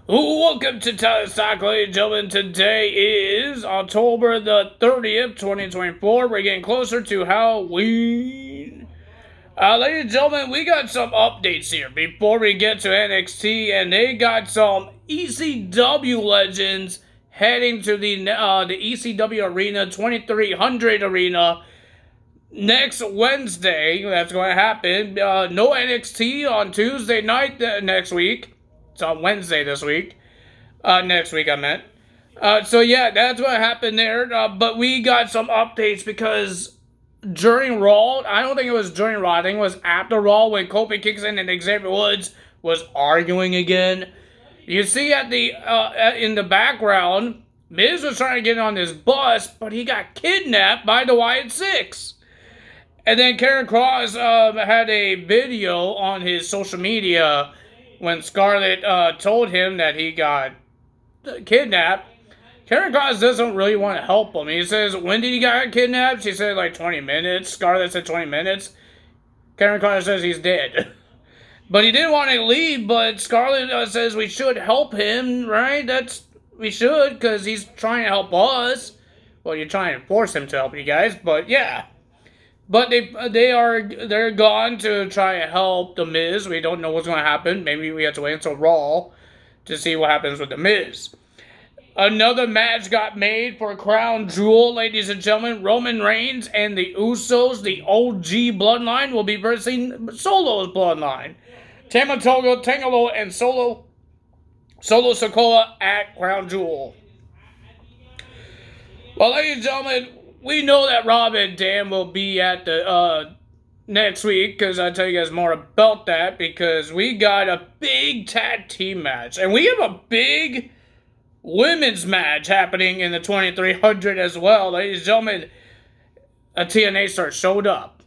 Welcome to Tyler's Talk, ladies and gentlemen. Today is October the 30th, 2024. We're getting closer to Halloween. Ladies and gentlemen, we got some updates here before we get to NXT, and they got some ECW legends heading to the ECW Arena, 2300 Arena, next Wednesday. That's going to happen. No NXT on Tuesday night next week. It's on Wednesday this week. Next week, I meant. So yeah, that's what happened there. But we got some updates because during Raw, I don't think it was during Raw, I think it was after Raw when Kofi Kingston and Xavier Woods was arguing again. You see at the in the background, Miz was trying to get on this bus, but he got kidnapped by the Wyatt Six. And then Karen Cross had a video on his social media when Scarlett told him that he got kidnapped. Karen Cross doesn't really want to help him. He says, when did he get kidnapped? She said like 20 minutes. Scarlett said 20 minutes. Karen Cross says he's dead. But he didn't want to leave, but Scarlett says we should help him, right? We should, because he's trying to help us. Well, you're trying to force him to help you guys, but yeah. But they're gone to try to help The Miz. We don't know what's going to happen. Maybe we have to wait until Raw to see what happens with The Miz. Another match got made for Crown Jewel, ladies and gentlemen. Roman Reigns and the Usos, the OG Bloodline, will be versing Solo's Bloodline. Tama Tonga, Tangelo, and Solo Sikoa at Crown Jewel. Well, ladies and gentlemen, we know that Rob and Dan will be at the next week, because I'll tell you guys more about that, because we got a big tag team match. And we have a big women's match happening in the 2300 as well. Ladies and gentlemen, a TNA star showed up.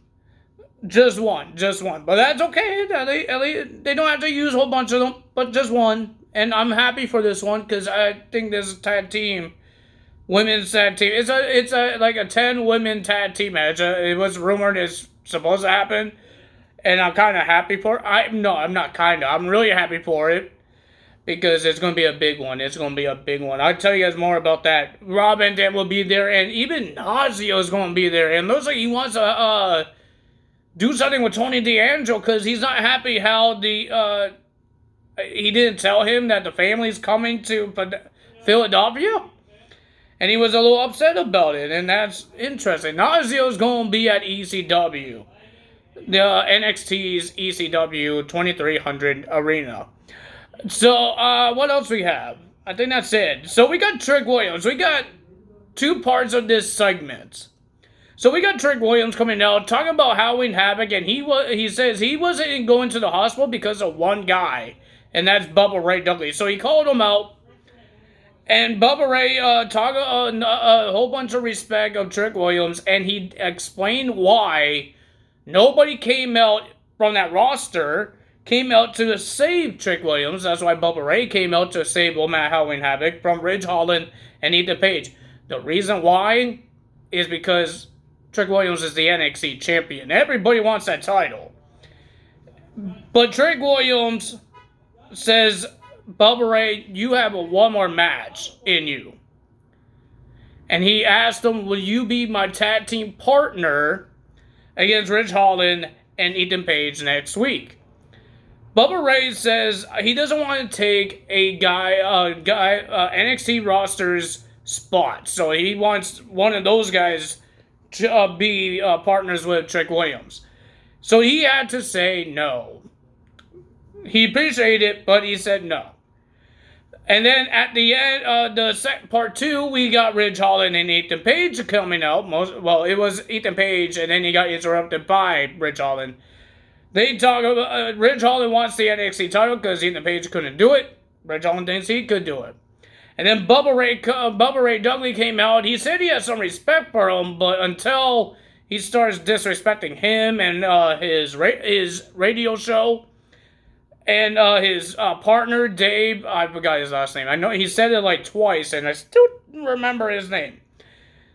Just one. But that's okay. They don't have to use a whole bunch of them, but just one. And I'm happy for this one, because I think this tag team, women's tag team, it's like a 10 women tag team match. It was rumored it's supposed to happen, and I'm kind of happy for it. I'm not kind of. I'm really happy for it, because it's going to be a big one. I'll tell you guys more about that. Rob and Dan will be there, and even Nazio is going to be there. And it looks like he wants to do something with Tony D'Angelo, because he's not happy how he didn't tell him that the family's coming to Philadelphia. And he was a little upset about it, and that's interesting. Nazio's going to be at ECW, the NXT's ECW 2300 Arena. So, what else we have? I think that's it. So, we got Trick Williams. We got two parts of this segment. So, we got Trick Williams coming out, talking about Halloween Havoc, and he says he wasn't going to the hospital because of one guy, and that's Bubba Ray Dudley. So, he called him out. And Bubba Ray talked a whole bunch of respect of Trick Williams, and he explained why nobody came out from that roster, came out to save Trick Williams. That's why Bubba Ray came out to save Matt Halloween Havoc from Ridge Holland and Ethan Page. The reason why is because Trick Williams is the NXT champion. Everybody wants that title. But Trick Williams says, Bubba Ray, you have one more match in you. And he asked him, will you be my tag team partner against Ridge Holland and Ethan Page next week? Bubba Ray says he doesn't want to take a NXT roster's spot. So he wants one of those guys to be partners with Trick Williams. So he had to say no. He appreciated it, but he said no. And then at the end of part 2, we got Ridge Holland and Ethan Page coming out. It was Ethan Page, and then he got interrupted by Ridge Holland. They talk about Ridge Holland wants the NXT title because Ethan Page couldn't do it. Ridge Holland thinks he could do it. And then Bubba Ray Dudley came out. He said he has some respect for him, but until he starts disrespecting him and his radio show, and his partner, Dave, I forgot his last name. I know he said it like twice, and I still remember his name.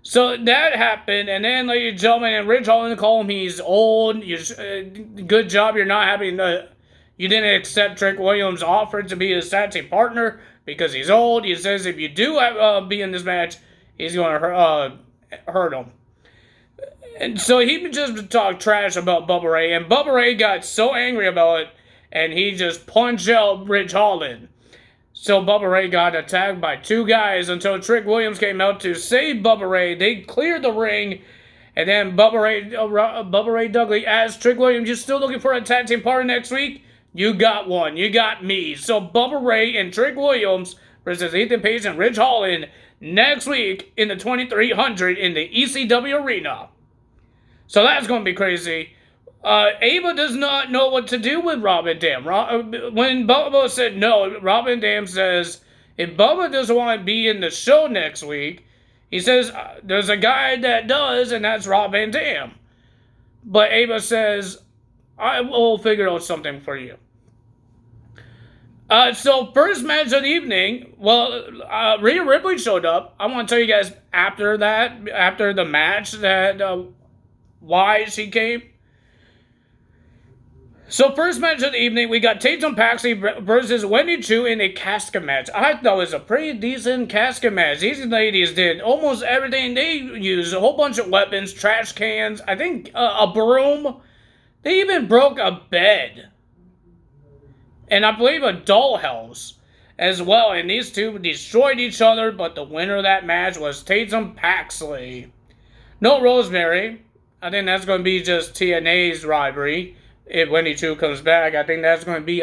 So that happened, and then, ladies and gentlemen, and Ridge Holland called him he's old. Good job, you're not having you didn't accept Trick Williams' offer to be his tag team partner because he's old. He says if you do be in this match, he's going to hurt him. And so he just talked trash about Bubba Ray, and Bubba Ray got so angry about it, and he just punched out Ridge Holland. So Bubba Ray got attacked by two guys until Trick Williams came out to save Bubba Ray. They cleared the ring, and then Bubba Ray Dudley asked Trick Williams, "You still looking for a tag team partner next week? You got one. You got me." So Bubba Ray and Trick Williams versus Ethan Page and Ridge Holland next week in the 2300 in the ECW Arena. So that's going to be crazy. Ava does not know what to do with Rob Van Dam. When Bubba said no, Rob Van Dam says, if Bubba doesn't want to be in the show next week, he says, there's a guy that does, and that's Rob Van Dam. But Ava says, I will figure out something for you. So first match of the evening, Rhea Ripley showed up. I want to tell you guys after the match, that why she came. So first match of the evening, we got Tatum Paxley versus Wendy Chu in a casket match. I thought it was a pretty decent casket match. These ladies did almost everything. They used a whole bunch of weapons, trash cans, I think a broom. They even broke a bed. And I believe a dollhouse as well. And these two destroyed each other, but the winner of that match was Tatum Paxley. No Rosemary. I think that's going to be just TNA's rivalry. If Wendy Chu comes back, I think that's going to be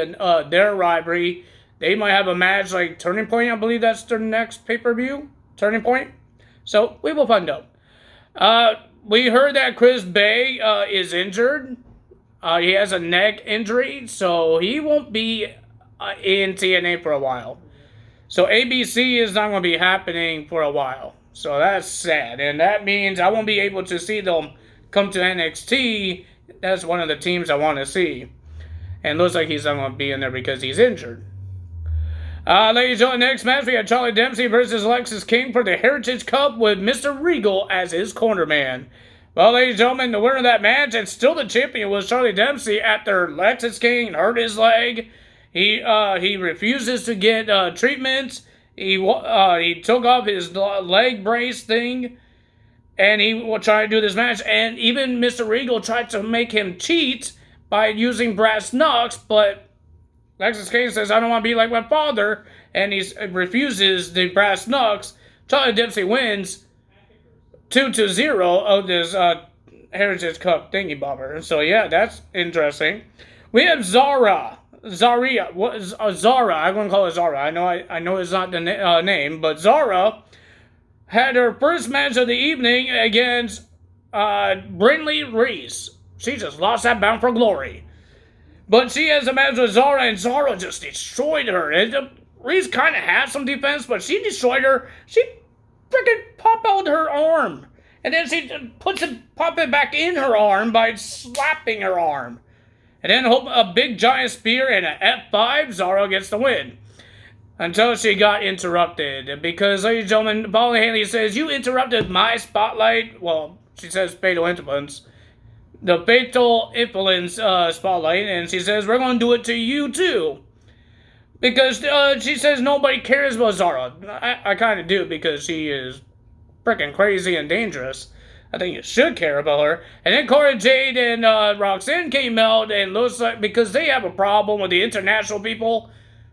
their rivalry. They might have a match like Turning Point. I believe that's their next pay-per-view. Turning Point. So we will find out. We heard that Chris Bay is injured. He has a neck injury, so he won't be in TNA for a while. So ABC is not going to be happening for a while. So that's sad. And that means I won't be able to see them come to NXT. That's one of the teams I want to see. And looks like he's not going to be in there because he's injured. Ladies and gentlemen, next match we have Charlie Dempsey versus Lexis King for the Heritage Cup with Mr. Regal as his cornerman. Well, ladies and gentlemen, the winner of that match and still the champion was Charlie Dempsey after Lexis King hurt his leg. He refuses to get treatment. He took off his leg brace thing. And he will try to do this match. And even Mr. Regal tried to make him cheat by using brass knucks. But Lexis King says, I don't want to be like my father. And he refuses the brass knucks. Charlie Dempsey wins 2-0 of this Heritage Cup thingy bobber. So yeah, that's interesting. We have Zara. I'm going to call her Zara. I know it's not the name. But Zara had her first match of the evening against Brindley Reese. She just lost that Bound for Glory. But she has a match with Zara, and Zara just destroyed her. And Reese kind of had some defense, but she destroyed her. She freaking popped out her arm. And then she pop it back in her arm by slapping her arm. And then a big giant spear and an F5, Zara gets the win. Until she got interrupted. Because, ladies and gentlemen, Paula Haley says, you interrupted my spotlight. Well, she says fatal influence. The fatal influence spotlight. And she says, we're going to do it to you too. Because she says nobody cares about Zara. I kind of do because she is freaking crazy and dangerous. I think you should care about her. And then Cora Jade and Roxanne came out and looks like, because they have a problem with the international people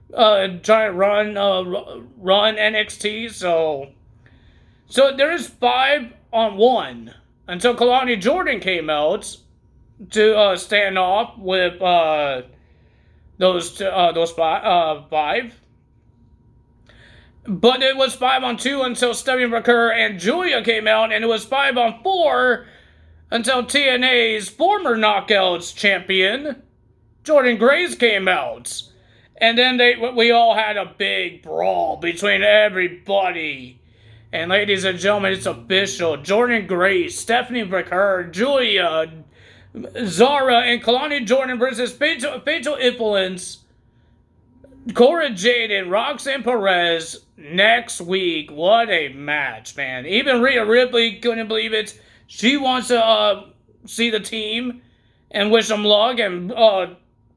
trying to run NXT, so there is 5-on-1 until Kalani Jordan came out to stand off with those 5. But it was 5-on-2 until Stephanie McCurr and Julia came out, and it was 5-on-4 until TNA's former Knockouts champion Jordan Grace came out. And then we all had a big brawl between everybody. And ladies and gentlemen, it's official. Jordan Grace, Stephanie McCurr, Julia, Zara, and Kalani Jordan versus Fatal Influence, Cora Jade, and Roxanne Perez next week. What a match, man. Even Rhea Ripley couldn't believe it. She wants to see the team and wish them luck and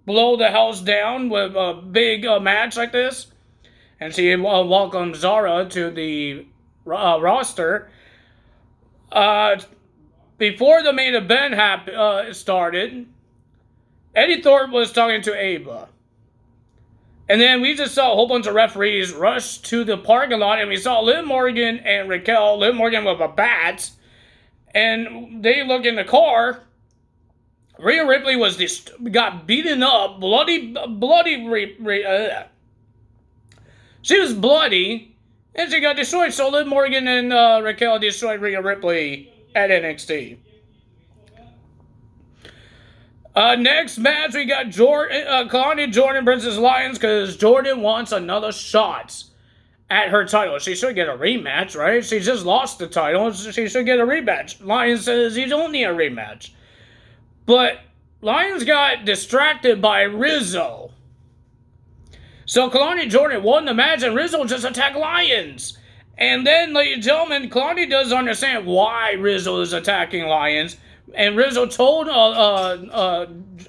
blow the house down with a big match like this. And she welcomed Zara to the roster. Before the main event started, Eddie Thorpe was talking to Ava. And then we just saw a whole bunch of referees rush to the parking lot, and we saw Liv Morgan and Raquel, Liv Morgan with a bat, and they look in the car. Rhea Ripley got beaten up, bloody. She was bloody, and she got destroyed. So Liv Morgan and Raquel destroyed Rhea Ripley at NXT. Next match, we got Claudia Jordan versus Lyons, because Jordan wants another shot at her title. She should get a rematch, right? She just lost the title. She should get a rematch. Lyons says he don't need a rematch. But Lyons got distracted by Rizzo. So Claudia Jordan won the match, and Rizzo just attacked Lyons. And then, ladies and gentlemen, Claudia doesn't understand why Rizzo is attacking Lyons. And Rizzo told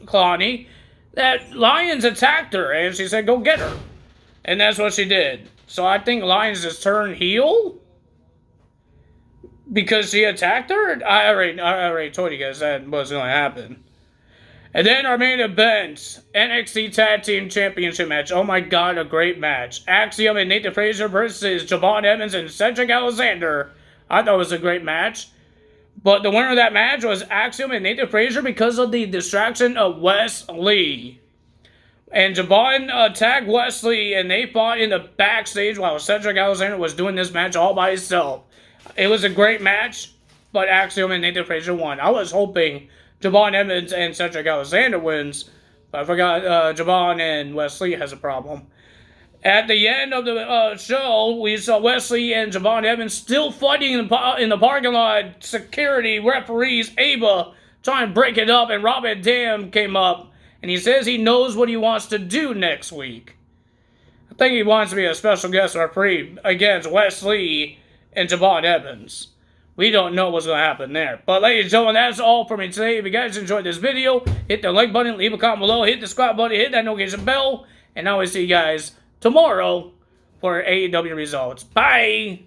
Claudia that Lyons attacked her, and she said, go get her. And that's what she did. So I think Lyons has turned heel because she attacked her. I already told you guys that was going to happen. And then our main event, NXT Tag Team Championship match. Oh my god, a great match. Axiom and Nathan Frazier versus Javon Evans and Cedric Alexander. I thought it was a great match. But the winner of that match was Axiom and Nathan Frazier because of the distraction of Wes Lee. And Javon attacked Wesley, and they fought in the backstage while Cedric Alexander was doing this match all by himself. It was a great match, but Axiom and Nathan Frazier won. I was hoping Javon Evans and Cedric Alexander wins, but I forgot Javon and Wesley has a problem. At the end of the show, we saw Wesley and Javon Evans still fighting in the parking lot. Security, referees, Ava trying to break it up, and Rob Van Dam came up, and he says he knows what he wants to do next week. I think he wants to be a special guest referee against Wesley and Javon Evans. We don't know what's going to happen there. But ladies and gentlemen, that's all for me today. If you guys enjoyed this video, hit the like button, leave a comment below, hit the subscribe button, hit that notification bell, and I will see you guys tomorrow for AEW results. Bye!